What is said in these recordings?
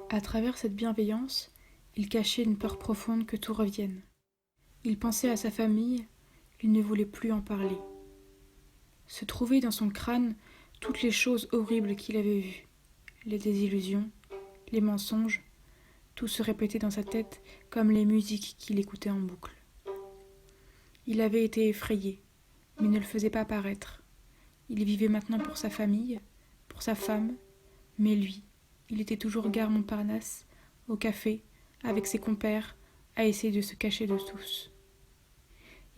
À travers cette bienveillance, il cachait une peur profonde que tout revienne. Il pensait à sa famille, il ne voulait plus en parler. Se trouvaient dans son crâne toutes les choses horribles qu'il avait vues, les désillusions, les mensonges, tout se répétait dans sa tête comme les musiques qu'il écoutait en boucle. Il avait été effrayé, mais ne le faisait pas paraître. Il vivait maintenant pour sa famille, pour sa femme, mais lui, il était toujours gare Montparnasse, au café, avec ses compères, à essayer de se cacher de tous.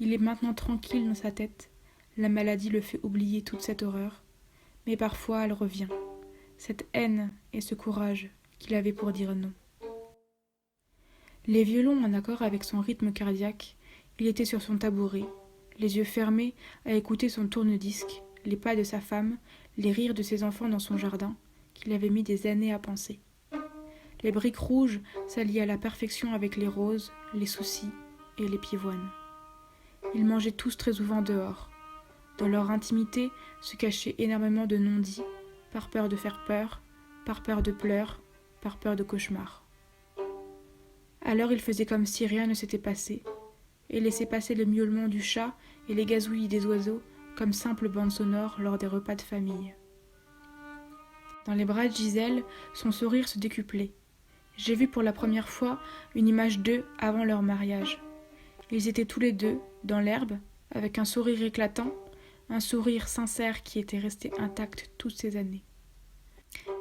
Il est maintenant tranquille dans sa tête, la maladie le fait oublier toute cette horreur, mais parfois elle revient, cette haine et ce courage qu'il avait pour dire non. Les violons en accord avec son rythme cardiaque, il était sur son tabouret, les yeux fermés à écouter son tourne-disque, les pas de sa femme, les rires de ses enfants dans son jardin, qu'il avait mis des années à penser. Les briques rouges s'alliaient à la perfection avec les roses, les soucis et les pivoines. Ils mangeaient tous très souvent dehors. Dans leur intimité se cachaient énormément de non-dits, par peur de faire peur, par peur de pleurs, par peur de cauchemars. Alors il faisait comme si rien ne s'était passé, et laissait passer les miaulements du chat et les gazouillis des oiseaux comme simples bandes sonores lors des repas de famille. Dans les bras de Gisèle, son sourire se décuplait. J'ai vu pour la première fois une image d'eux avant leur mariage. Ils étaient tous les deux, dans l'herbe, avec un sourire éclatant, un sourire sincère qui était resté intact toutes ces années.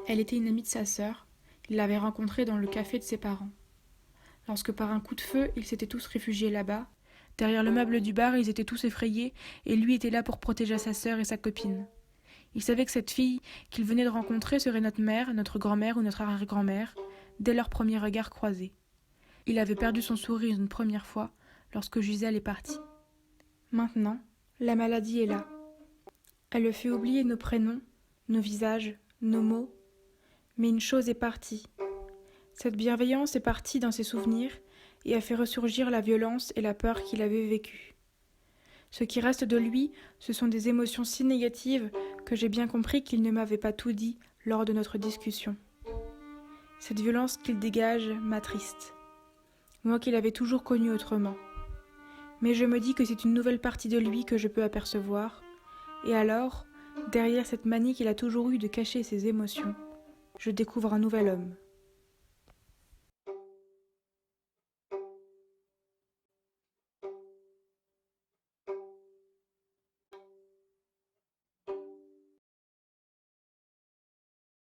Elle était une amie de sa sœur, il l'avait rencontrée dans le café de ses parents. Lorsque par un coup de feu, ils s'étaient tous réfugiés là-bas, derrière le meuble du bar, ils étaient tous effrayés, et lui était là pour protéger sa sœur et sa copine. Il savait que cette fille qu'il venait de rencontrer serait notre mère, notre grand-mère ou notre arrière-grand-mère, dès leur premier regard croisé. Il avait perdu son sourire une première fois, lorsque Gisèle est partie. Maintenant, la maladie est là. Elle le fait oublier nos prénoms, nos visages, nos mots. Mais une chose est partie. Cette bienveillance est partie dans ses souvenirs et a fait ressurgir la violence et la peur qu'il avait vécues. Ce qui reste de lui, ce sont des émotions si négatives que j'ai bien compris qu'il ne m'avait pas tout dit lors de notre discussion. Cette violence qu'il dégage m'attriste. Moi qui l'avais toujours connu autrement. Mais je me dis que c'est une nouvelle partie de lui que je peux apercevoir, et alors, derrière cette manie qu'il a toujours eue de cacher ses émotions, je découvre un nouvel homme.